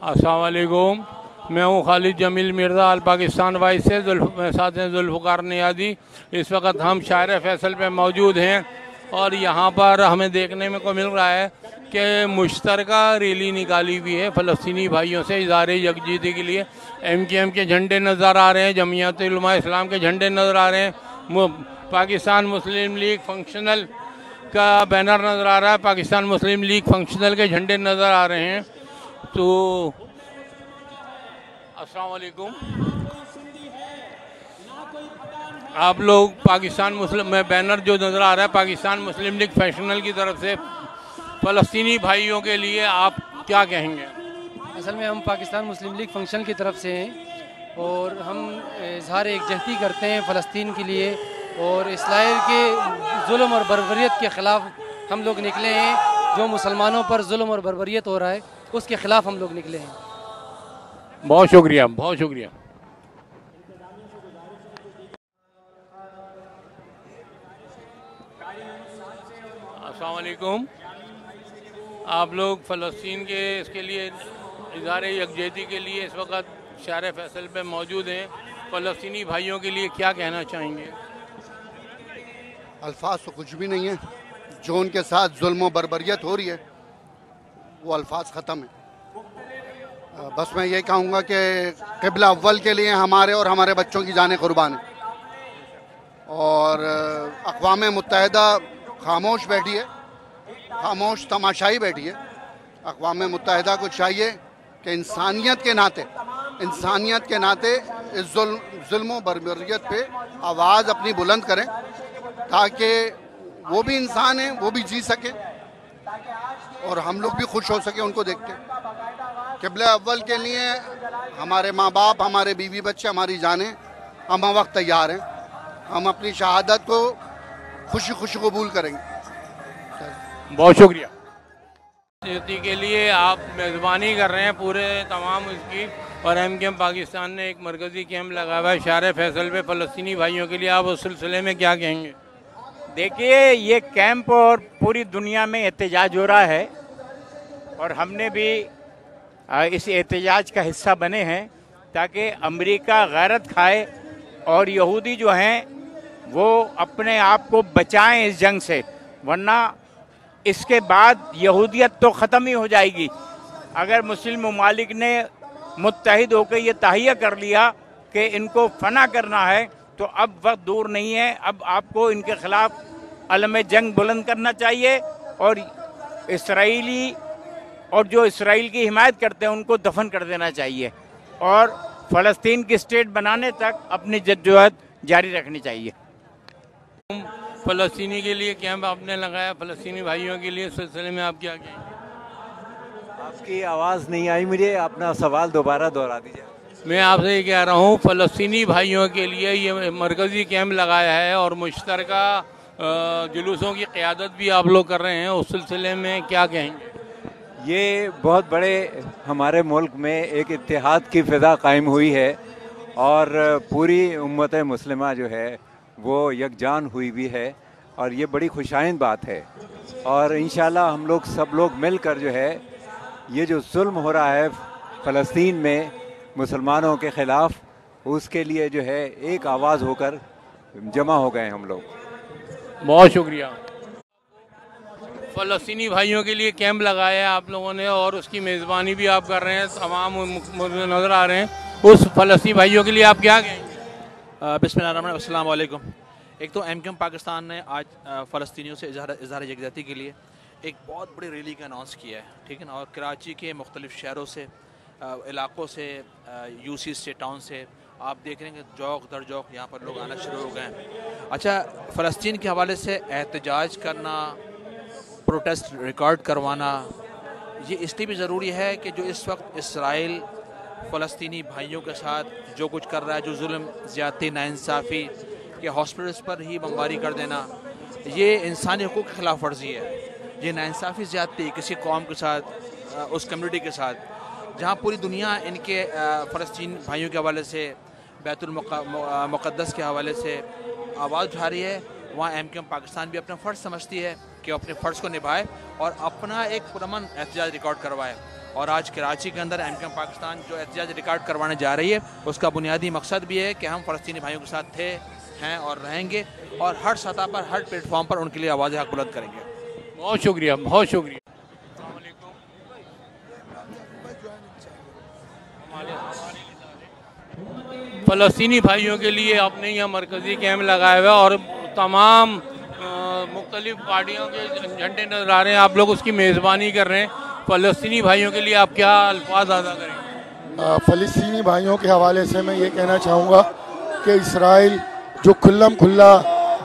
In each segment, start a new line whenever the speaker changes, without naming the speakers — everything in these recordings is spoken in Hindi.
अस्सलाम वालेकुम। मैं हूँ खालिद जमील मिर्ज़ा अल पाकिस्तान वाइस से साथ हैं जुल्फ़िकार नियाज़ी। इस वक्त हम शायर फैसल पे मौजूद हैं और यहाँ पर हमें देखने में को मिल रहा है कि मुश्तरका रैली निकाली हुई है फ़लस्तीनी भाइयों से इज़हार यकजहती के लिए। MKM के झंडे नज़र आ रहे हैं, जमीयत उलमा इस्लाम के झंडे नज़र आ रहे हैं, पाकिस्तान मुस्लिम लीग फंक्शनल का बैनर नज़र आ रहा है, पाकिस्तान मुस्लिम लीग फंक्शनल के झंडे नज़र आ रहे हैं। तो अस्सलाम वालेकुम। आप लोग पाकिस्तान मुस्लिम में बैनर जो नज़र आ रहा है पाकिस्तान मुस्लिम लीग फंक्शनल की तरफ से फ़लस्तीनी भाइयों के लिए आप क्या कहेंगे?
असल में हम पाकिस्तान मुस्लिम लीग फंक्शन की तरफ से हैं और हम इज़हार यकजहती करते हैं फ़लस्तीन के लिए और इसराइल के जुल्म और बर्बरियत के ख़िलाफ़ हम लोग निकले हैं। जो मुसलमानों पर जुल्म और बर्बरियत हो रहा है उसके ख़िलाफ़ हम लोग निकले हैं।
बहुत शुक्रिया, बहुत शुक्रिया। अस्सलाम वालेकुम। आप लोग फ़लस्तीन के इसके लिए इज़हार यकजहती के लिए इस वक्त शायर फैसल पे मौजूद हैं। फ़लस्तीनी भाइयों के लिए क्या कहना चाहेंगे?
अल्फाज तो कुछ भी नहीं है। जो उनके साथ जुल्म और बर्बरियत हो रही है वो अल्फाज ख़त्म है। बस मैं ये कहूँगा कि क़िबला अव्वल के लिए हमारे और हमारे बच्चों की जानें कुर्बान है और अक़वाम मुत्तहिदा खामोश बैठी है, खामोश तमाशाई बैठी है। अक़वाम मुत्तहिदा को चाहिए कि इंसानियत के नाते इस जुल्म और बर्बरियत पे आवाज़ अपनी बुलंद करें ताकि वो भी इंसान हैं, वो भी जी सके और हम लोग भी खुश हो सके उनको देख के। क़िबला अव्वल के लिए हमारे माँ बाप, हमारे बीवी बच्चे, हमारी जानें, हम वक्त तैयार हैं। हम अपनी शहादत को खुशी खुशी कबूल करेंगे।
बहुत शुक्रिया। के लिए आप मेज़बानी कर रहे हैं पूरे तमाम इसकी और MKM पाकिस्तान ने एक मरकज़ी कैंप लगाया हुआ है शायर फैसल पे फ़लस्तीनी भाइयों के लिए। आप उस सिलसिले में क्या कहेंगे?
देखिए, ये कैंप और पूरी दुनिया में एहतजाज हो रहा है और हमने भी इस एहतजाज का हिस्सा बने हैं ताकि अमेरिका गैरत खाए और यहूदी जो हैं वो अपने आप को बचाएं इस जंग से, वरना इसके बाद यहूदियत तो ख़त्म ही हो जाएगी। अगर मुस्लिम ममालिक ने मुत्तहिद होकर ये तहैया कर लिया कि इनको फना करना है तो अब वक्त दूर नहीं है। अब आपको इनके ख़िलाफ़ अलम जंग बुलंद करना चाहिए और इसराइली और जो इसराइल की हिमायत करते हैं उनको दफन कर देना चाहिए और फ़लस्तीन की स्टेट बनाने तक अपनी जद्दोजहद जारी रखनी चाहिए।
फ़लस्तीनी के लिए कैंप आपने लगाया, फ़लस्तीनी भाइयों के लिए, सिलसिले में आप क्या कहेंगे?
आपकी आवाज़ नहीं आई मुझे, अपना सवाल दोबारा दोहरा दीजिए।
मैं आपसे ये कह रहा हूँ फ़लस्तीनी भाइयों के लिए ये मरकज़ी कैंप लगाया है और मुश्तरका जुलूसों की क़यादत भी आप लोग कर रहे हैं, उस सिलसिले में क्या कहेंगे?
ये बहुत बड़े हमारे मुल्क में एक इत्तेहाद की फ़िज़ा कायम हुई है और पूरी उम्मत मुस्लिमा जो है वो यकजान हुई भी है और ये बड़ी खुशाइंद बात है और इंशाल्लाह हम लोग सब लोग मिलकर जो है ये जो जुल्म हो रहा है फ़लस्तीन में मुसलमानों के ख़िलाफ़, उसके लिए जो है एक आवाज़ होकर जमा हो गए हम लोग।
बहुत शुक्रिया। फ़लस्तीनी भाइयों के लिए कैंप लगाया है आप लोगों ने और उसकी मेज़बानी भी आप कर रहे हैं, तमाम नज़र आ रहे हैं। उस फ़लस्तीनी भाइयों के लिए आप क्या कहेंगे?
बिस्मिल्लाहिर्रहमानिर्रहीम, अस्सलाम वालेकुम। एक तो MKM पाकिस्तान ने आज फ़लस्तीनियों से इज़हार यकजहती के लिए एक बहुत बड़ी रैली का अनाउंस किया है, ठीक है ना, और कराची के मुख्तलिफ़ शहरों से, इलाक़ों से, UC से, टाउन से आप देख रहे हैं कि जौक दर जौक यहाँ पर लोग आना शुरू हो गए हैं। अच्छा, फ़लस्तीन के हवाले से एहतजाज करना, प्रोटेस्ट रिकॉर्ड करवाना, ये इसलिए भी ज़रूरी है कि जो इस वक्त इसराइल फ़लस्तीनी भाइयों के साथ जो कुछ कर रहा है, जो जुल्म, ज़्यादती, नाइंसाफ़ी के हॉस्पिटल्स पर ही बमबारी कर देना, ये इंसानी हकूक़ की ख़िलाफ़ वर्जी है। ये नाइंसाफ़ी ज़्यादती किसी कौम के साथ, उस कम्युनिटी के साथ, जहाँ पूरी दुनिया इनके फ़लस्तीन भाइयों के हवाले से, बैतुल मुक़द्दस के हवाले से आवाज़ उठा रही है, वहाँ MKM पाकिस्तान भी अपना फ़र्ज़ समझती है कि अपने फ़र्ज़ को निभाए और अपना एक पुरअमन एहतजाज रिकॉर्ड करवाए। और आज कराची के अंदर एमकेएम पाकिस्तान जो एहतजाज रिकॉर्ड करवाने जा रही है, उसका बुनियादी मकसद भी है कि हम फ़लस्तीनी भाइयों के साथ थे, हैं और रहेंगे, और हर सतह पर, हर प्लेटफॉर्म पर उनके लिए आवाज़ हक बुलंद करेंगे।
बहुत शुक्रिया, बहुत शुक्रिया। फ़लस्तीनी भाइयों के लिए आपने यहाँ मरकज़ी कैंप लगाया हुआ है और तमाम मुख्तलिफ पार्टियों के झंडे नजर आ रहे हैं, आप लोग उसकी मेज़बानी कर रहे हैं। फ़लस्तीनी भाइयों के लिए आप क्या अल्फाज अदा करेंगे?
फ़लस्तीनी भाइयों के हवाले से मैं ये कहना चाहूँगा कि इसराइल जो खुल्लम खुल्ला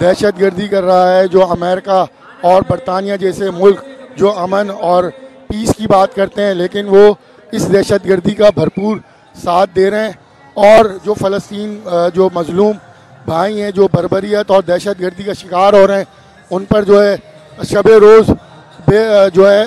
दहशत गर्दी कर रहा है, जो अमेरिका और बरतानिया जैसे मुल्क जो अमन और पीस की बात करते हैं, लेकिन वो इस दहशत गर्दी का भरपूर साथ दे रहे हैं। और जो फ़लस्तीन जो मज़लूम भाई हैं, जो बर्बरियत और दहशत गर्दी का शिकार हो रहे हैं, उन पर जो है शब रोज़ जो है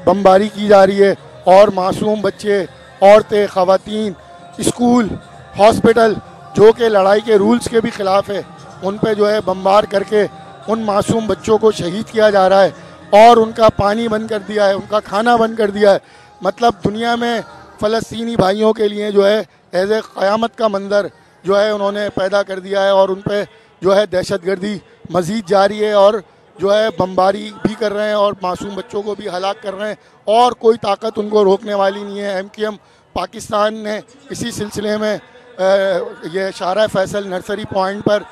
बमबारी की जा रही है, और मासूम बच्चे, औरतें, ख़वातीन, स्कूल, हॉस्पिटल जो कि लड़ाई के रूल्स के भी ख़िलाफ़ है, उन पर जो है बमबार करके उन मासूम बच्चों को शहीद किया जा रहा है, और उनका पानी बंद कर दिया है, उनका खाना बंद कर दिया है। मतलब दुनिया में फ़लस्तीनी भाइयों के लिए जो है एज़ ए क़यामत का मंज़र जो है उन्होंने पैदा कर दिया है, और उन पर जो है दहशत गर्दी मज़ीद जारी है, और जो है बमबारी भी कर रहे हैं और मासूम बच्चों को भी हलाक कर रहे हैं, और कोई ताकत उनको रोकने वाली नहीं है। एमकेएम पाकिस्तान ने इसी सिलसिले में ये शारा फैसल नर्सरी पॉइंट पर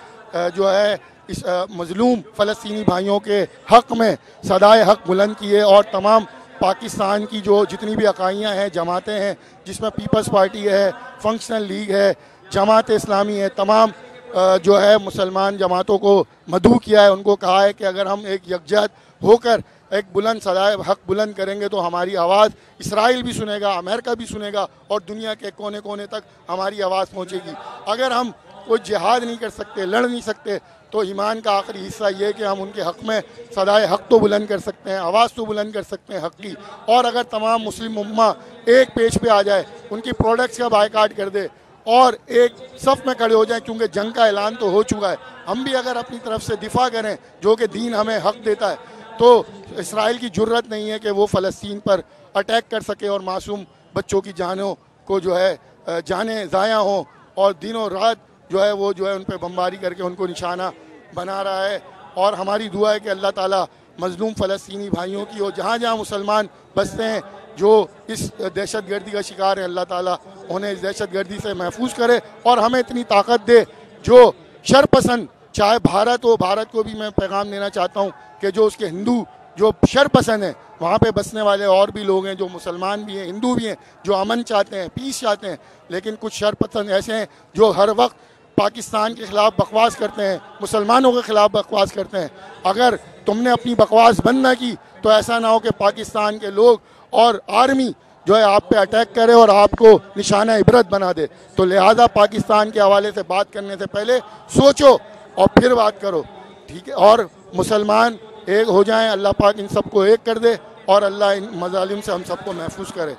जो है इस मज़लूम फ़लस्तीनी भाइयों के हक़ में सदाए हक़ बुलंद किए, और तमाम पाकिस्तान की जो जितनी भी अकाइयाँ हैं, जमातें हैं, जिसमें पीपल्स पार्टी है, फंक्शनल लीग है, जमात इस्लामी है, तमाम जो है मुसलमान जमातों को मदऊ किया है। उनको कहा है कि अगर हम एक यकजहत होकर एक बुलंद सदाए हक़ बुलंद करेंगे तो हमारी आवाज़ इसराइल भी सुनेगा, अमेरिका भी सुनेगा, और दुनिया के कोने कोने तक हमारी आवाज़ पहुँचेगी। अगर हम कोई जिहाद नहीं कर सकते, लड़ नहीं सकते, तो ईमान का आखिरी हिस्सा ये कि हम उनके हक़ में सदाए हक़ तो बुलंद कर सकते हैं, आवाज़ तो बुलंद कर सकते हैं हक़ की। और अगर तमाम मुस्लिम उम्मा एक पेज पे आ जाए, उनकी प्रोडक्ट्स का बायकाट कर दे और एक सफ़ में खड़े हो जाएं, क्योंकि जंग का ऐलान तो हो चुका है, हम भी अगर अपनी तरफ से दिफा करें जो कि दीन हमें हक़ देता है, तो इसराइल की जुर्रत नहीं है कि वो फ़लस्तीन पर अटैक कर सके और मासूम बच्चों की जानों को जो है जानें ज़ाया हों, और दिनों रात जो है वो जो है उन पर बमबारी करके उनको निशाना बना रहा है। और हमारी दुआ है कि अल्लाह ताला मज़लूम फ़लस्तीनी भाइयों की, और जहाँ जहाँ मुसलमान बसते हैं जो इस दहशत गर्दी का शिकार है, अल्लाह ताला उन्हें इस दहशत गर्दी से महफूज करे, और हमें इतनी ताकत दे जो शरपसंद, चाहे भारत हो, भारत को भी मैं पैगाम देना चाहता हूँ कि जो उसके हिंदू जो शरपसंद हैं, वहाँ पे बसने वाले और भी लोग हैं जो मुसलमान भी हैं, हिंदू भी हैं, जो अमन चाहते हैं, पीस चाहते हैं, लेकिन कुछ शरपसंद ऐसे हैं जो हर वक्त पाकिस्तान के ख़िलाफ़ बकवास करते हैं, मुसलमानों के ख़िलाफ़ बकवास करते हैं। अगर तुमने अपनी बकवास बंद ना की तो ऐसा ना हो कि पाकिस्तान के लोग और आर्मी जो है आप पे अटैक करे और आपको निशाना इबरत बना दे। तो लिहाजा पाकिस्तान के हवाले से बात करने से पहले सोचो और फिर बात करो, ठीक है? और मुसलमान एक हो जाएं, अल्लाह पाक इन सबको एक कर दे, और अल्लाह इन मज़ालिम से हम सबको महफूज करे।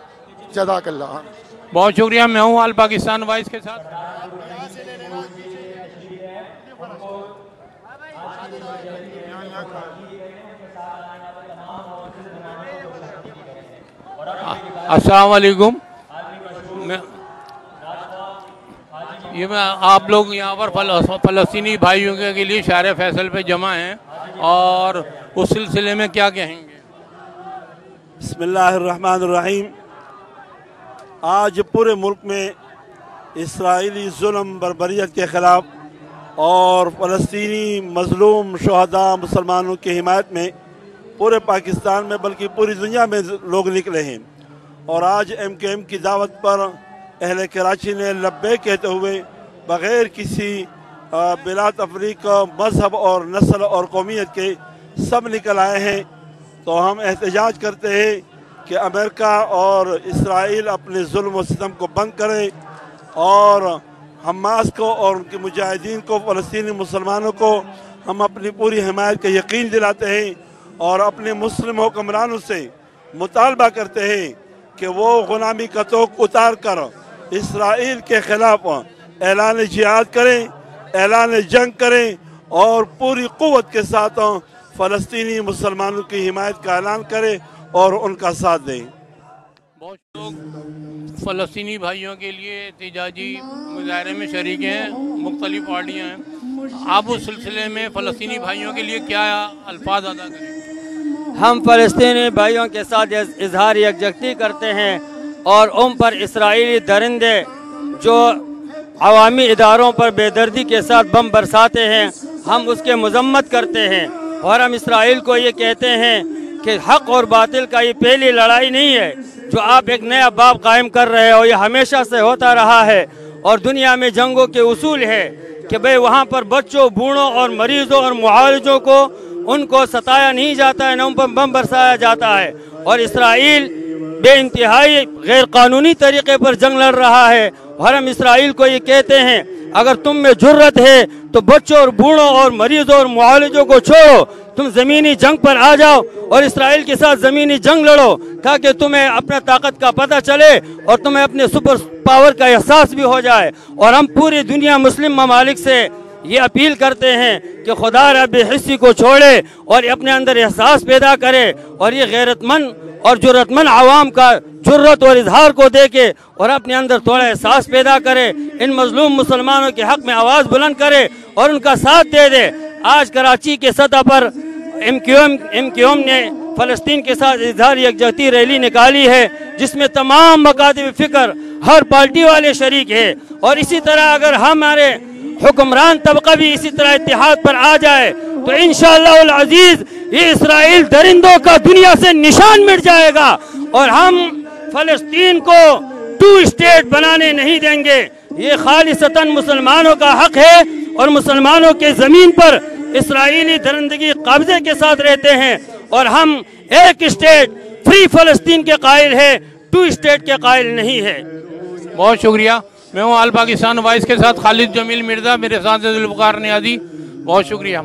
जज़ाकल्लाह।
बहुत शुक्रिया। मैं हूँ आल पाकिस्तान वाइस के साथ। अस्सलाम वालेकुम। मैं आप लोग यहाँ पर फ़लस्तीनी भाइयों के लिए शार फैसल पे जमा हैं, और उस सिलसिले में क्या कहेंगे?
बिस्मिल्लाहिर्रहमानिर्रहीम। आज पूरे मुल्क में इसराइली जुल्म बर्बरियत के ख़िलाफ़ और फ़लस्तीनी मज़लूम शहदा मुसलमानों की हिमायत में पूरे पाकिस्तान में बल्कि पूरी दुनिया में लोग निकले हैं। और आज एमकेएम की दावत पर अहले कराची ने लब्बे कहते हुए बग़ैर किसी बिला तफरीक मज़हब और नस्ल और कौमियत के सब निकल आए हैं। तो हम एहतजाज करते हैं कि अमेरिका और इसराइल अपने जुल्म व सितम को बंद करें, और हमास को और उनके मुजाहिदीन को, फ़लस्तीनी मुसलमानों को हम अपनी पूरी हिमायत का यकीन दिलाते हैं, और अपने मुस्लिम हुक्मरानों से मुतालबा करते हैं कि वो ग़ुलामी का तोक उतार कर इसराइल के ख़िलाफ़ ऐलान जिहाद करें, ऐलान जंग करें, और पूरी क़ुव्वत के साथ फ़लस्तीनी मुसलमानों की हिमायत का ऐलान करें और उनका साथ दें।
बहुत लोग फ़लस्तीनी भाइयों के लिए एहतजाजी मुजाहरे में शरीक हैं, मुख्तलिफ पार्टियाँ हैं। आप उस सिलसिले में फ़लस्तीनी भाइयों के लिए क्या अल्फाज अदा करें?
हम फ़लस्तीनी भाइयों के साथ इजहार यकजहती करते हैं और उन पर इसराइली दरिंदे जो अवामी इदारों पर बेदर्दी के साथ बम बरसाते हैं, हम उसके मजम्मत करते हैं। और हम इसराइल को ये कहते हैं कि हक़ और बातिल का ये पहली लड़ाई नहीं है जो आप एक नया बाब कायम कर रहे हो, ये हमेशा से होता रहा है। और दुनिया में जंगों के उसूल है कि भाई वहाँ पर बच्चों, बूढ़ों और मरीज़ों और मुआवजों को उनको सताया नहीं जाता है, न उन पर बम बरसाया जाता है। और इसराइल बेइंतहाई गैर कानूनी तरीके पर जंग लड़ रहा है। और हम इसराइल को ये कहते हैं, अगर तुम में जुर्रत है तो बच्चों और बूढ़ों और मरीजों और मुआवजों को छोड़ो, तुम ज़मीनी जंग पर आ जाओ और इसराइल के साथ ज़मीनी जंग लड़ो, ताकि तुम्हें अपना ताकत का पता चले और तुम्हें अपने सुपर पावर का एहसास भी हो जाए। और हम पूरी दुनिया मुस्लिम ममालिक से ये अपील करते हैं कि खुदा रब हिस्सी को छोड़े और अपने अंदर एहसास पैदा करे और ये गैरतमंद और जुर्रतमंद आवाम का जुर्रत और इजहार को देके और अपने अंदर थोड़ा एहसास पैदा करे, इन मजलूम मुसलमानों के हक़ में आवाज़ बुलंद करे और उनका साथ दे दे। आज कराची के सतह पर एम ने फ़लस्तीन के साथ इजहार यकजहती रैली निकाली है, जिसमें तमाम मकातिब फ़िक्र हर पार्टी वाले शरीक है। और इसी तरह अगर हमारे हुक्मरान तबका भी इसी तरह इत्तेहाद पर आ जाए तो इंशाअल्लाह उल अजीज़ ये इसराइल दरिंदों का दुनिया से निशान मिट जाएगा। और हम फ़लस्तीन को 2 स्टेट बनाने नहीं देंगे। ये खालिसतन मुसलमानों का हक है और मुसलमानों के ज़मीन पर इसराइली दरिंदगी कब्जे के साथ रहते हैं। और हम एक स्टेट फ्री फ़लस्तीन के कायल है, 2 स्टेट के कायल नहीं है।
बहुत शुक्रिया। मैं हूँ आल पाकिस्तान वॉइस के साथ खालिद जमील मिर्ज़ा, मेरे साथ जुल्फ़िकार नियाज़ी। बहुत शुक्रिया।